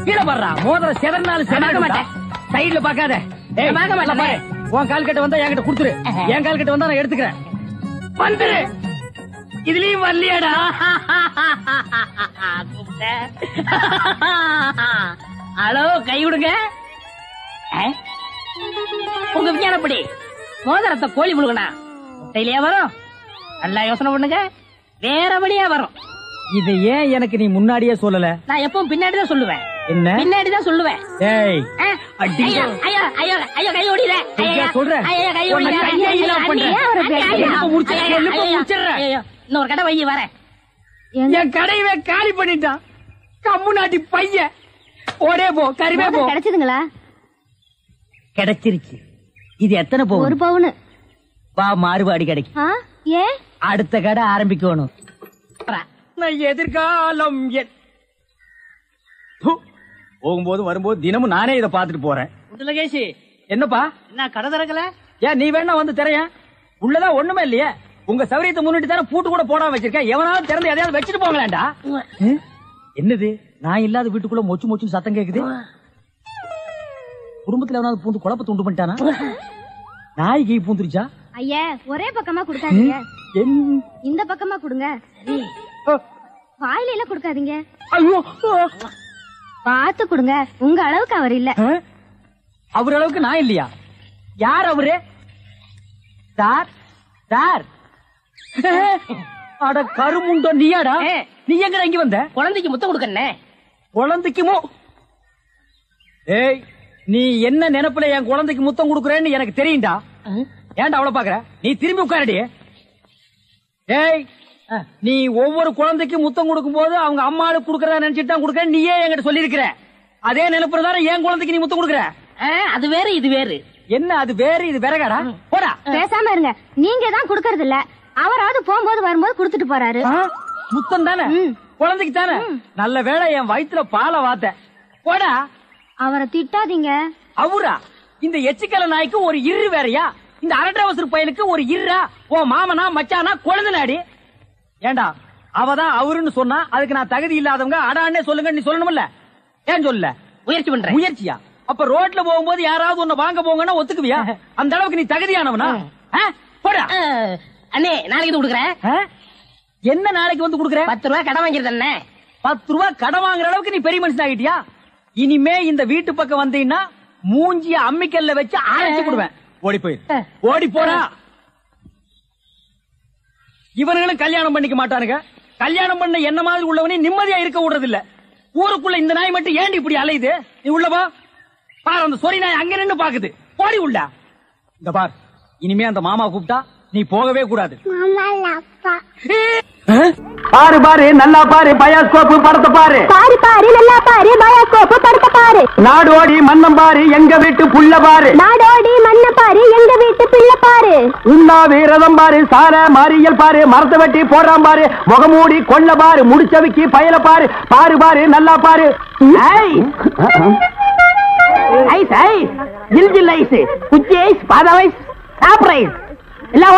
கீழே பாடுறா. மோதிரம் செதறினாலும் செதற மாட்டேன். சைடுல பாக்காத. உன் கால் கட்ட வந்தா என்கிட்ட குடுத்துரு. என் கால் கட்ட வந்தா நான் எடுத்துக்கிறேன். வந்துரு. இதுலயும் வரலையாடா? ஹலோ, கை விடுங்க. உங்க விஞ்ஞானப்படி மோதிரத்தை கோழி முழுகனா முட்டையிலேயே வரும். நல்லா யோசனை பண்ணுங்க. வேற வழியா வரும். இதை ஏன் எனக்கு நீ முன்னாடியே சொல்லல? நான் எப்பவும் பின்னாடிதான் சொல்லுவேன். என்ன? பின்னாடிதான் சொல்லுவேன். ஏய் ஐயா ஐயா ஐயா ஐயா கை ஓடிற. ஐயா சொல்றேன். ஐயா கை ஓடிற. இன்னொரு கடை வைய வரேன். என் கடையவே காலி பண்ணிட்டான். கம்முனாட்டி பையன். ஒரே போ கறிவே போ. கிடைச்சதுங்களா? கிடைச்சிருச்சு. இது எத்தனை பவுன்? 1 பவுன். வா மாறுபாடி கிடைக்கும். ஏன்? அடுத்த கடை ஆரம்பிக்கணும். நான் எதிர்காலம் போகும்போது வரும்போது தினமும் நானே இதை பாத்துட்டு போறேன். லகேஷ் என்னப்பா? என்ன கடை திறக்கல? ஏன் நீ வேணா வந்து திரையன். உள்ளதான் ஒண்ணுமே இல்லையே. உங்க சௌரியத்தை முன்னிட்டு தானே பூட்டு கூட போடாம வச்சிருக்கேன். எவனாவது திறந்து எதையாவது வச்சுட்டு போங்களேன்டா. என்னது நான் இல்லாத வீட்டுக்குள்ள மொச்சு மொச்சு சத்தம் கேக்குது. குடும்பத்துல எவனாவது பூந்து குழப்பத்தை உண்டு பண்ணிட்டானா? நாய்க்கு பூந்துருச்சா? ஐயா ஒரே பக்கமா கொடுக்காதீங்க. இந்த பக்கமா கொடுங்க. வாயில எல்லாம் கொடுக்காதீங்க. ஐயோ பார்த்து கொடுங்க. உங்க அளவுக்கு அவர் இல்ல. அவர் அளவுக்கு நான் இல்லையா? யார் அவரு? Sir sir. அட கருமுண்டோ நீயாடா? நீ எங்க இங்க வந்த? குழந்தைக்கு முத்தம் கொடுக்கண்ணே. குழந்தைக்குமோ? ஏய் நீ என்ன நினைப்புல என் குழந்தைக்கு முத்தம் கொடுக்கறேன்னு எனக்கு தெரியும்டா. ஏன்டா அவ்வளவு பாக்குற? நீ திரும்பி உட்காரடி. ஏய் நீ ஒவ்வொரு குழந்தைக்கும் முத்தம் கொடுக்கும் போது அவங்க அம்மாளுக்கு கொடுக்கறதா நினைச்சிட்டு தான் கொடுக்கற. நீயே என்கிட்ட சொல்லி இருக்கிற. அதே நினைப்புறதான என் குழந்தைக்கு நீ முத்தம் கொடுக்கற. அது வேறு இது வேறு. என்ன அது வேறு இது வேறகாடா? போடா. பேசாம இருங்க. நீங்க தான் கொடுக்கறது இல்ல. அவராவது போகும்போது வரும்போது கொடுத்துட்டு போறாரு. முத்தம் தானே குழந்தைக்கு தானே. நல்ல வேளை என் வயிற்றுல பாலை வாத்த. போடா. அவரை திட்டாதீங்க. அவரா? இந்த எச்சிக்கல நாய்க்கு ஒரு இரு வேறையா? இந்த அரட்டவசர் பையனுக்கு ஒரு இருரா? ஓ மாமனா மச்சானா குழந்தை நாடி. ஏண்டா அவதான் அவருன்னு சொன்னா அதுக்கு நான் தகுதி இல்லாதவங்க அடான்னே சொல்லுங்க நீ சொல்லணும்ல. ஏன் சொல்ல? முயற்சி பண்றேன். முயற்சியா? அப்ப ரோட்ல போகும்போது யாராவது ஒண்ணு வாங்க போங்கன்னா ஒத்துக்குவியா? அந்த அளவுக்கு நீ தகுதியானவனா? போடா. அண்ணே நாளைக்கு வந்து கொடுக்குறேன். என்ன நாளைக்கு வந்து கொடுக்குறேன்? 10 ரூபாய் கடன் வாங்கிறது அண்ணே. 10 ரூபாய் கடன் வாங்குற அளவுக்கு நீ பெரிய மனுஷன் ஆகிட்டியா? இனிமே இந்த வீட்டு பக்கம் வந்தீங்கன்னா மூஞ்சிய அம்மிக்கல்ல வச்சு அரைச்சு கொடுவேன். ஓடி போய் ஓடி போடா. இவனுங்களும் கல்யாணம் பண்ணிக்க மாட்டானுங்க. கல்யாணம் பண்ண என்ன மாதிரி உள்ளவனே நிம்மதியா இருக்க விடுறது இல்ல. ஊருக்குள்ள இந்த நாய் மட்டும் ஏண்டி இப்படி அலையுது? நீ உள்ளவா பாரு, அந்த சொறி நாய் அங்க நின்னு பாக்குது. போடி உள்ள. இந்த பார், இனிமே அந்த மாமா கூப்பிட்டா நீ போகவே கூடாது. பாரு பாரு நல்லா பாரு, பயாஸ்கோப் படத்தை பாரு. பாரு பாரு நல்லா பாரு, பயாஸ்கோப் படத்தை பாரு. நாடோடி மன்னம் பாரு, எங்க வீட்டு புள்ள பாரு. நாடோடி மண்ண பாரு, எங்க வீட்டு பிள்ளை பாரு. உண்ணாவி ரதம் பாரு, சார மாரியல் பாரு, மரத்தை வெட்டி போடுறான் பாரு, முகமூடி கொள்ள பாரு, முடிச்சவிக்கு பயல பாரு. பாரு பாரு நல்லா பாரு. ஐஸ் ஐஸ் ஜில் ஜில் ஐஸ் குச்சி ஐஸ் பாதாம் ஐஸ் சாப்பிட்ற ஐஸ் எல்லாம்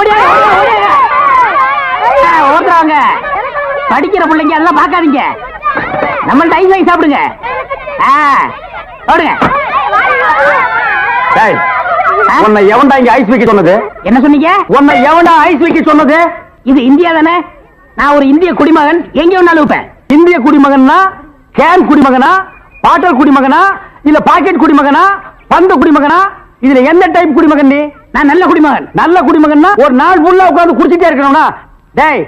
ஓடுறாங்க. படிக்கிற பிள்ளைங்க அதெல்லாம் பார்க்காதீங்க. நம்மள்ட்ட ஐஸ் வாங்கி சாப்பிடுங்க. ஓடுங்க. உன்னை எவன்டா இங்க ஐஸ் வைக்க சொன்னது? என்ன சொன்னீங்க? உன்னை எவன்டா ஐஸ் வைக்க சொன்னது? இது இந்தியா தானே? நான் ஒரு இந்திய குடிமகன், எங்க வேணாலும் வைப்பேன். இந்திய குடிமகன்னா கேன் குடிமகனா, பாட்டல் குடிமகனா, இல்ல பாக்கெட் குடிமகனா, பந்து குடிமகனா? இதுல எந்த டைப் குடிமகன் நீ? நான் நல்ல குடிமகன். நல்ல குடிமகன்னா ஒரு நாள் ஃபுல்லா உட்கார்ந்து குடிச்சிட்டே இருக்கணும்னா? டேய்,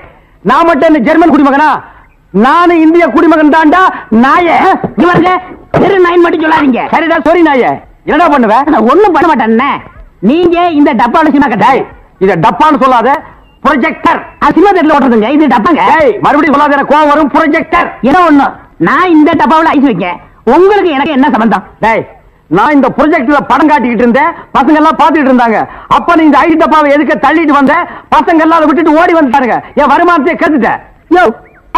நான் மட்டும் இந்த ஜெர்மன் குடிமகனா? நானும் இந்திய குடிமகன் தான்டா. நாயே இவருங்க தெரு நாயின் மட்டும் சொல்லாதீங்க. சரிடா, சரி நாயே. என்னடா பண்ணுவேன்? நான் ஒண்ணும் பண்ண மாட்டேன். நீங்க இந்த டப்பால சினிமா டேய், இத டப்பான்னு சொல்லாத, ப்ரொஜெக்டர். சினிமா தேட்டர்ல ஓட்டுறதுங்க, இது டப்பாங்க. டேய், மறுபடியும் சொல்லாத, எனக்கு கோவம் வரும். ப்ரொஜெக்டர் என்ன ஒண்ணு, நான் இந்த டப்பாவுல ஐஸ் வைக்க, உங்களுக்கு எனக்கு என்ன சம்பந்தம்? டேய், நான் இந்த ப்ரொஜெக்ட்ல படம் காட்டிக்கிட்டு இருந்தேன், பசங்க எல்லாம் பாத்துக்கிட்டு இருந்தாங்க. அப்ப நீ இந்த ஐஸ் டப்பாவை எதுக்கு தள்ளிட்டு வந்த? பசங்க எல்லாம் அதை விட்டுட்டு ஓடி வந்துட்டாருங்க. என் வருமானத்தை கத்துட்ட. யோ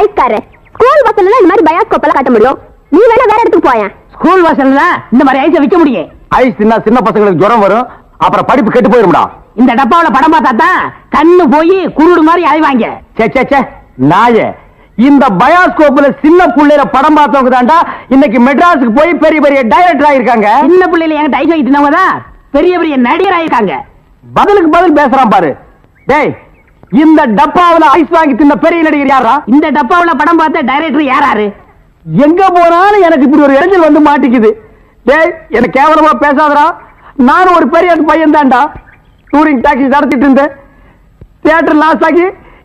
ஐஸ்காரே, ஸ்கூல் பஸ்ல இந்த மாதிரி பயாஸ்கோப் எல்லாம் காட்ட முடியும். நீ வேணா வேற இடத்துக்கு போயா. ஸ்கூல் வாசல்ல இந்த மாதிரி ஐஸை விற்க முடியும். ஐஸ் தின்னா சின்ன பசங்களுக்கு ஜுரம் வரும், அப்புறம் படிப்பு கெட்டு போயிரும்டா. இந்த டப்பாவுல படம் பார்த்தா தான் கண்ணு போய் குருடு மாதிரி அலைவாங்க. சே சே சே நாயே, இந்த பயாஸ்கோப்ல சின்ன புள்ளையில படம் பார்த்தவங்க தான்டா இன்னைக்கு மெட்ராஸுக்கு போய் பெரிய பெரிய டைரக்டர் ஆயிருக்காங்க. சின்ன பிள்ளையில என்கிட்ட ஐஸ் வைக்கிறவங்க தான் பெரிய பெரிய நடிகர் ஆயிருக்காங்க. பதிலுக்கு பதில் பேசுறான் பாரு. டேய், இந்த டப்பாவுல ஐஸ் வாங்கி தின்ன பெரிய நடிகர் யாரா? இந்த டப்பாவுல படம் பார்த்த டைரக்டர் யாராரு? எங்க போனாலும் எனக்கு இப்படி ஒரு இடைஞ்சல் வந்து மாட்டிக்குது. டேய், எனக்கு கேவலமா பேசாதடா. நானும் ஒரு பெரிய பையன் தான்டா. டூரிங் டாக்ஸி நடத்திட்டு இருந்தேன். தியேட்டர் லாஸ் ஆகி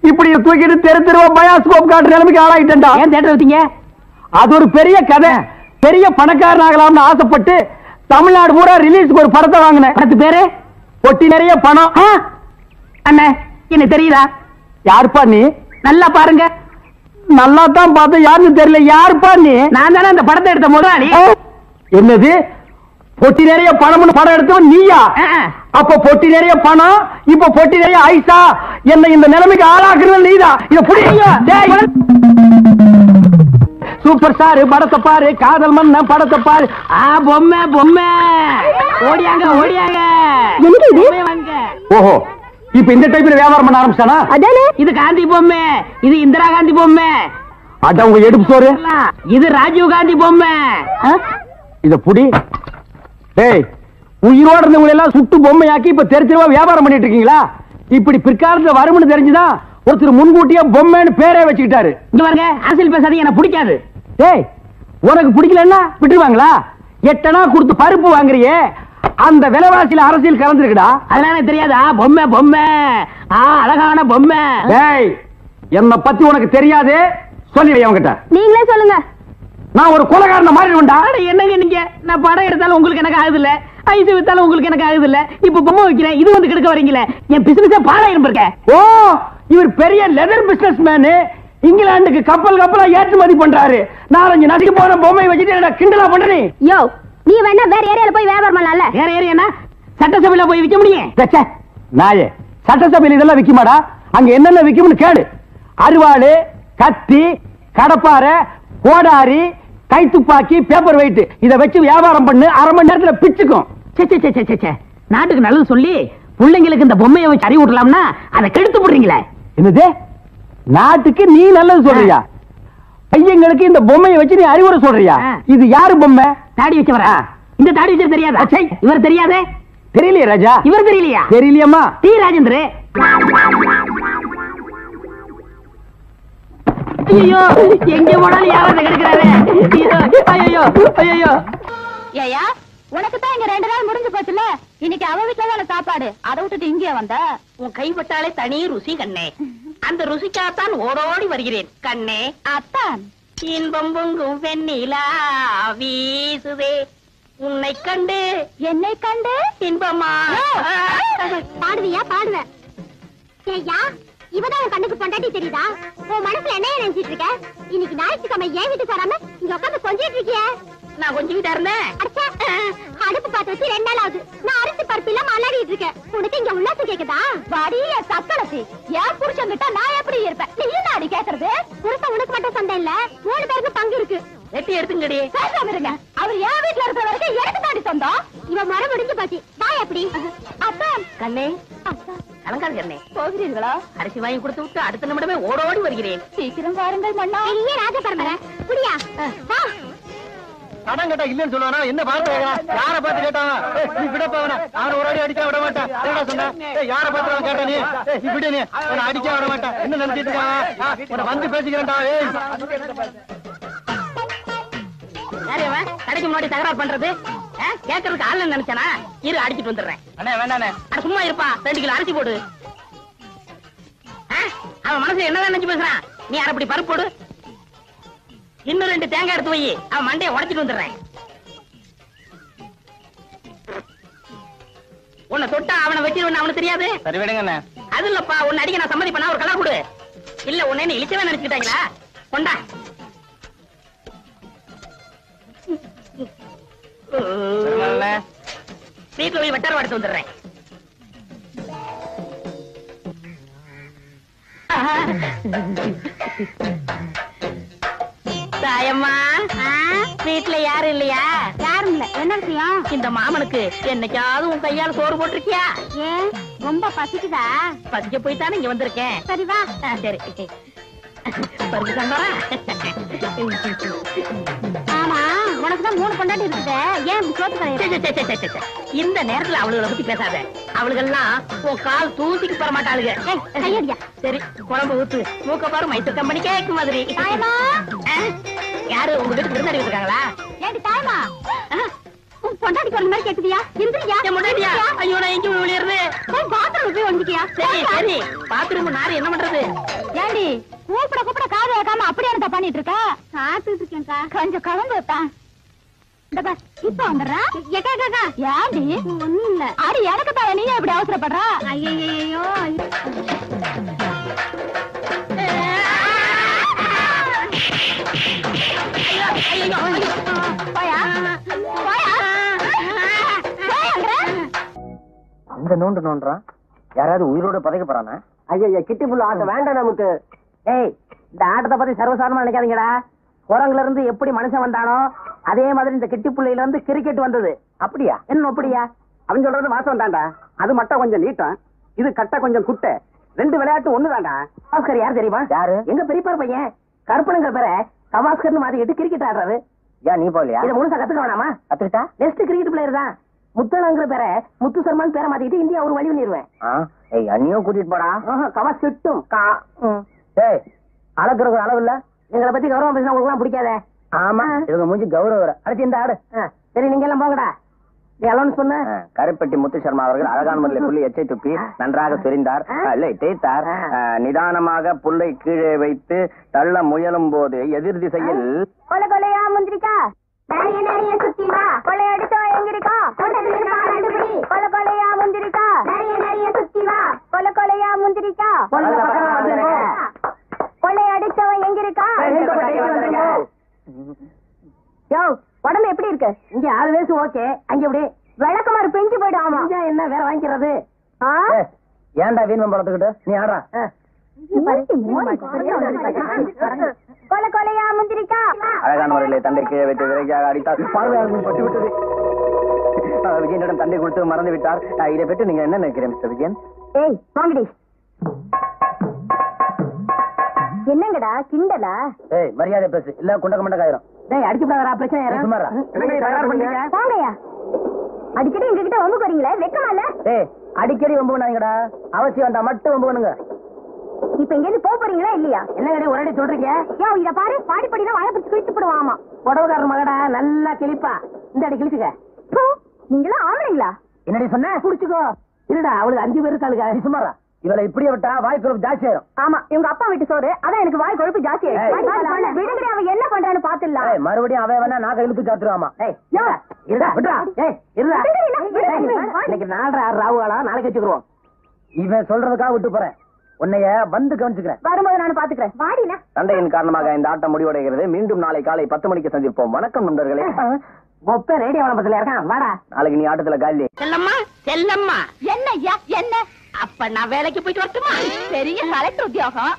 இப்படி தூக்கிட்டு தெரு தெருவா பயாஸ்கோப் காட்டுற நிலைமைக்கு ஆளாயிட்டேன்டா. ஏன் தியேட்டர் வச்சீங்க? அது ஒரு பெரிய கதை. பெரிய பணக்காரன் ஆகலாம்னு ஆசைப்பட்டு தமிழ்நாடு பூரா ரிலீஸ்க்கு ஒரு படத்தை வாங்கினேன். படத்து பேரு பொட்டி நிறைய பணம். அண்ணே, என்ன தெரியுதா? யாருப்பா நீ? நல்லா பாருங்க. நல்லா தான் பார்த்தா யாருன்னு தெரியல. யாருப்பா நீ? நான் தானே அந்த படத்தை எடுத்த முதலாளி. என்னது, பொட்டி நிறைய பணம்னு படம் எடுத்தவன் நீயா? அப்ப பொட்டி நிறைய பணம், இப்ப பொட்டி நிறைய ஐசா? என்ன இந்த நிலைமைக்கு ஆளாக்குறது நீதான். இத புடிங்க. சூப்பர் ஸ்டார் படத்தை பாரு, காதல் மன்ன படத்தை பாரு. பொம்மை பொம்மை ஓடியாங்க ஓடியாங்க. ஓஹோ, இப்ப இந்த டைப்ல வியாபாரம் பண்ண ஆரம்பிச்சானா? அதானே, இது காந்தி பொம்மை, இது இந்திரா காந்தி பொம்மை. அட உங்க எடுப்பு சோறு. இது ராஜீவ் காந்தி பொம்மை. இத புடி. டேய், உயிரோட இருந்தவங்க எல்லாம் சுட்டு பொம்மையாக்கி இப்ப தெரு தெருவா வியாபாரம் பண்ணிட்டு இருக்கீங்களா? இப்படி பிற்காலத்துல வரும்னு தெரிஞ்சுதான் ஒருத்தர் முன்கூட்டியே பொம்மைன்னு பேரே வச்சுக்கிட்டாரு. இங்க பாருங்க, அரசியல் பேசாதீங்க, எனக்கு பிடிக்காது. டேய், உனக்கு பிடிக்கலன்னா விட்டுருவாங்களா? 8 அணா கொடுத்து பருப்பு வாங்குறியே, அந்த விலைவாசியில அரசியல் கலந்துருக்குடா. அதனால தெரியாதா? பொம்மை பொம்மை, அழகான பொம்மை. டேய், என்ன பத்தி உனக்கு தெரியாது, சொல்லி அவங்கிட்ட. நீங்களே சொல்லுங்க. நான் ஒரு கொலைகாரன மாறிடுவேன்டா. என்னங்க நீங்க? நான் படம் எடுத்தாலும் உங்களுக்கு எனக்கு ஆகுது இல்ல, ஐஸ் வித்தாலும் உங்களுக்கு எனக்கு ஆகுது இல்ல, இப்ப பொம்மை வைக்கிறேன், இது வந்து கெடுக்க வரீங்களே. என் பிசினஸே பாழாயிரம் இருக்க. ஓ, இவர் பெரிய லெதர் பிசினஸ் மேனு. இங்கிலாந்துக்கு கப்பல் கப்பலா ஏற்றுமதி பண்றாரு. 4-5 நாட்டுக்கு போன பொம்மை வச்சுட்டு கிண்டலா பண்ற நீ? யோ, நீ வேணா வேற ஏரியால போய் வியாபாரம் பண்ணலாம்ல. வேற ஏரியானா சட்டசபையில போய் விற்க முடியும்? நாயே, சட்டசபையில இதெல்லாம் விக்குமாடா? அங்க என்னென்ன விக்கும்னு கேடு. அருவாளு, கத்தி, கடப்பாரை, கோடாரி, கைத்துப்பாக்கி, பேப்பர் வெயிட், இத வச்சு வியாபாரம் பண்ணு, அரை மணி நேரத்துல பிச்சுக்கும். நாட்டுக்கு நல்லது சொல்லி பிள்ளைங்களுக்கு இந்த பொம்மையை வச்சு அறிவு விடலாம்னா அதை கெடுத்து போடுறீங்களே. என்னது, நாட்டுக்கு நீ நல்லது சொல்றியா? பையங்களுக்கு இந்த பொம்மையை வச்சு நீ அறிவுரை சொல்றியா? இது யாரு பொம்மை? தாடி வச்சவரா? இந்த தாடி வச்சது தெரியாதா? இவர் தெரியாதே. தெரியலையா ராஜா? இவர் தெரியலையா? தெரியலையம்மா. டி ராஜேந்திர. ஐயோ, எங்க போனாலும் யாராவது கிடைக்கிறாரு. ஐயோ ஐயோ. ஏயா, உனக்கு தான் இங்க 2 நாள் முடிஞ்சு போச்சுல. இன்னைக்கு அவ வீட்டுல தான சாப்பாடு. அதை விட்டுட்டு இங்கே வந்த? உன் கைப்பட்டாலே தனி ருசி கண்ணே. அந்த ருசிக்காகத்தான் ஓடோடி வருகிறேன் கண்ணே. அத்தான் இன்பம் பொங்கும் வெண்ணிலா வீசுதே உன்னை கண்டு என்னை கண்டு இன்பமா. பாடுவியா? பாடுவேன். ஏய்யா, இவதான் உன் கண்ணுக்கு பொண்டாட்டி தெரியுதா? உன் மனசுல என்னைய நினைச்சிட்டு இருக்க? இன்னைக்கு ஞாயிற்றுக்கிழமை ஏன் வீட்டுக்கு வராம இங்க உட்காந்து கொஞ்சிட்டு இருக்கிய? நான் கொஞ்சம் வீட்டா இருந்தேன். அடுப்பு பார்த்து வச்சு 2 நாள் ஆகுது. நான் அரிசி பருப்பு இல்லாம அலறிட்டு இருக்கேன். உனக்கு இங்க உல்லாசம் கேக்குதா? வடிய சக்கலசி. ஏன் புருஷன் கிட்ட நான் எப்படி இருப்பேன்? நீ என்ன அடி கேக்குறது? புருஷன் உனக்கு மட்டும் சண்டை இல்ல, 3 பேருக்கு பங்கு இருக்கு. வெட்டி எடுத்துங்கடி. பேசாம இருங்க. அவர் என் வீட்டுல இருக்கிற வரைக்கும் எனக்கு தாண்டி சொந்தம். இவன் மரம் முடிஞ்சு போச்சு. நான் எப்படி? அப்பா கண்ணே, கலங்காது கண்ணே. போகிறீர்களா? அரிசி வாங்கி கொடுத்து விட்டு அடுத்த நிமிடமே ஓடோடி வருகிறேன். சீக்கிரம் வாருங்கள் மன்னா. பெரிய ராஜபரம்பரை. புரியா? வா. கடன் கேட்டா இல்லன்னு சொல்லுவானா? என்ன பார்த்து யார பார்த்து கேட்டான்? நீ விடப்பா அவனை. அவனை ஒரு அடி அடிக்க விட மாட்டேன். என்னடா சொன்ன? யார பார்த்து அவன் கேட்டா? நீ விடு. நீ அவனை அடிக்க விட மாட்டேன். என்ன நினைச்சிட்டு இருக்கான்? உன்னை வந்து பேசிக்கிறேன்டா. யாரையவன் கடைக்கு முன்னாடி தகராறு பண்றது? கேட்கறதுக்கு ஆள் நினைச்சானா? இரு, அடிச்சிட்டு வந்துடுறேன். அண்ணே வேண்டாண்ணே. அட சும்மா இருப்பா. 2 கிலோ அரிசி போடு. அவன் மனசுல என்னதான் நினைச்சு பேசுறான்? நீ அரைப்படி பருப்பு போடு. இன்னும் 2 தேங்காய் எடுத்து வை. அவன் மண்டையை உடைச்சிட்டு வந்துடுறேன். உன்னை தொட்டா அவனை வெட்டிடுவேன்னு அவனுக்கு தெரியாது. சரி விடுங்க. அது இல்லப்பா, உன்னை அடிக்க நான் சம்மதி பண்ணா ஒரு கலா கொடு. இல்ல உன்னை என்ன இழிச்சவே நினைச்சுக்கிட்டாங்களா? கொண்டா. வீட்டுல போய் வெட்டார எடுத்து வந்துடுறேன். தாயம்மா, வீட்டுல யாரும் இல்லையா? யாரும் இல்ல. என்ன விஷயம்? இந்த மாமனுக்கு என்னைக்காவது உன் கையால சோறு போட்டிருக்கியா? ஏன், ரொம்ப பசிக்குதா? பசிக்க போய்தானே இங்க வந்திருக்கேன். சரி வா. சரி பருப்பு சாம்பாரா? ஆமா, உனக்குதான் 3 பொண்டாட்டி இருக்குது. ஏன் சோத்து கரையா? இந்த நேரத்துல அவளுகளை பத்தி பேசாத. அவளுகெல்லாம் உன் கால் தூசிக்கு பெற மாட்டாளுங்க. கையடியா. சரி, குழம்பு ஊத்து. மூக்க பாரு, மைசூர் கம்பெனி கேக்கு மாதிரி. தாயமா, யாரு உங்க வீட்டுக்கு விருந்தாடி இருக்காங்களா? ஏடி தாயமா, உன் பொண்டாட்டி குரல் மாதிரி கேக்குதியா? இந்திரியா? முன்னாடியா? ஐயோ, நான் எங்க வெளியேறது? பாத்ரூம் போய் வந்துட்டியா? சரி சரி, பாத்ரூம் நாரு என்ன பண்றது? ஏண்டி கூப்பிட காது வைக்காம அப்படியே என்ன பண்ணிட்டு இருக்க? சாப்பிட்டு இருக்கேன்க்கா. கொஞ்சம் கலந்து வைப்பேன். இப்ப வந்துடுறா. ஏண்டி? ஒண்ணும் இல்ல. அடி எனக்கு தான். நீ எப்படி அவசரப்படுற? ஐயோ, இந்த நோண்டு நோண்டுறான். யாராவது உயிரோட பதைக்க போறானா? ஐயா, கிட்டி புள்ள ஆட்டம் வேண்டாம் நமக்கு. ஏய், இந்த ஆட்டத்தை பத்தி சர்வசாதாரணமா நினைக்காதீங்கடா. குரங்குல இருந்து எப்படி மனுஷன் வந்தானோ அதே மாதிரி இந்த கிட்டி புள்ளையில இருந்து கிரிக்கெட் வந்தது. அப்படியா? என்ன அப்படியா? அவன் சொல்றது வாசம் தாண்டா. அது மட்டும் கொஞ்சம் நீட்டம், இது கட்ட கொஞ்சம் குட்டை. 2 விளையாட்டு ஒண்ணு தாண்டா. கவாஸ்கர் யார் தெரியுமா? யாரு? எங்க பெரியப்பார் பையன் கருப்பனுங்கிற பேரை கவாஸ்கர்னு மாத்திக்கிட்டு கிரிக்கெட் ஆடுறாரு. ஏன் நீ போலியா? இதை முழுசா கத்துக்க வேணாமா? கத்துக்கிட்டா நெக்ஸ்ட் கிரிக்கெட் பிளேயர் தான். முத்தளங்கிற பேரை முத்து சர்மான் பேரை மாத்திக்கிட்டு இந்தியா ஒரு வழி பண்ணிடுவேன். அண்ணியும் கூட்டிட்டு போடா. கவாஸ் கிட்டும். அளக்குறது அளவு இல்ல. எங்களை பத்தி கௌரவம் பேசினா உங்களுக்கு பிடிக்காத. ஆமா, இவங்க மூஞ்சி கௌரவம். அடுத்து இந்த ஆடு. சரி, நீங்க எல்லாம் போங்கடா. நீ அலௌன்ஸ் பண்ண. கருப்பட்டி முத்து சர்மா அவர்கள் அழகான முறையில் புள்ளி எச்சை துப்பி நன்றாக சொரிந்தார், தேய்த்தார். நிதானமாக புல்லை கீழே வைத்து தள்ள முயலும் போது எதிர் திசையில் கொலையா முந்திரிக்கா நிறைய சுத்தி வா. கொலையடிச்சோ எங்கிருக்கா? கொலையா முந்திரிக்கா நிறைய சுத்தி வா. கொலையா முந்திரிக்கா கொள்ளையடிச்சவன் எங்க இருக்கா? யோ, உடம்பு எப்படி இருக்கு? இங்க 6 வயசு ஓகே. அங்க எப்படி விளக்கமாறு பெஞ்சு போயிடும். ஆமா, என்ன வேற வாங்கிக்கிறது? ஏன்டா வீண் பழத்துக்கிட்டு நீ ஆடுறா? கொலையா முந்திரிக்கா. அழகான முறையிலே தண்டை கீழே வைத்து விரைக்காக அடித்தார். பார்வையாளர்கள் பட்டுவிட்டது. விஜயனிடம் தண்டை கொடுத்து மறந்து விட்டார். இதை பற்றி நீங்க என்ன நினைக்கிறேன் மிஸ்டர் விஜயன்? ஏய் வாங்கடி. என்னங்கடா கிண்டலா? ஏய், மரியாதை பேசு, இல்ல குண்டக்க மண்டக்காயிரும். டேய், அடிச்சு போடாதடா, பிரச்சனை ஏறும். சும்மாடா. வாங்கயா. அடிக்கடி எங்ககிட்ட வம்பு வரீங்களே, வெக்கமா இல்ல? அடிக்கடி வம்பு பண்ணாங்கடா, அவசியம் வந்தா மட்டும் வம்பு பண்ணுங்க. இப்ப இங்க இருந்து போறீங்களா இல்லையா? என்ன கடை ஒரே சொல்றீங்க? யோ இத பாரு, பாடி படினா வாயை பிடிச்சு கிழிச்சு போடுவாமா. புடவைக்காரர் மகடா, நல்லா கிழிப்பா. இந்த அடி கிழிச்சுக்க. நீங்களா ஆம்பளைங்களா? என்னடி சொன்ன? குடிச்சுக்கோ. இல்லடா, அவளுக்கு 5 பேர் இருக்காளுங்க. நீ சும்மாரா? இவளை இப்படியே விட்டா வாய் கொழுப்பு ஜாஸ்தி ஆயிரும். ஆமா, இவங்க அப்பா வீட்டு சோறு, அதான் எனக்கு வாய் கொழுப்பு ஜாஸ்தி ஆயிரும். விடுங்கடி, அவன் என்ன பண்றான்னு பாத்துடலாம். மறுபடியும் அவன் வேணா நாக்க இழுத்து சாத்துருவாமா. இருடா விடுறா. இருடா. இன்னைக்கு 4:30 ராவுகாலா, நாளைக்கு வச்சுக்கிறோம். இவன் சொல்றதுக்காக விட்டு போறேன். உன்னைய வந்து கவனிச்சுக்கிறேன். வரும்போது நான் பாத்துக்கிறேன். வாடினா. சண்டையின் காரணமாக இந்த ஆட்டம் முடிவடைகிறது. மீண்டும் நாளை காலை 10 மணிக்கு சந்திப்போம். வணக்கம் நண்பர்களே. மொத்த ரேடியோ வளம்பத்துல இருக்கான். வாடா, நாளைக்கு நீ ஆட்டத்துல காலி. செல்லம்மா செல்லம்மா. என்ன ஐயா என்ன? அப்ப நான் வேலைக்கு போயிட்டு வரட்டுமா? பெரிய கலெக்டர் உத்தியோகம்.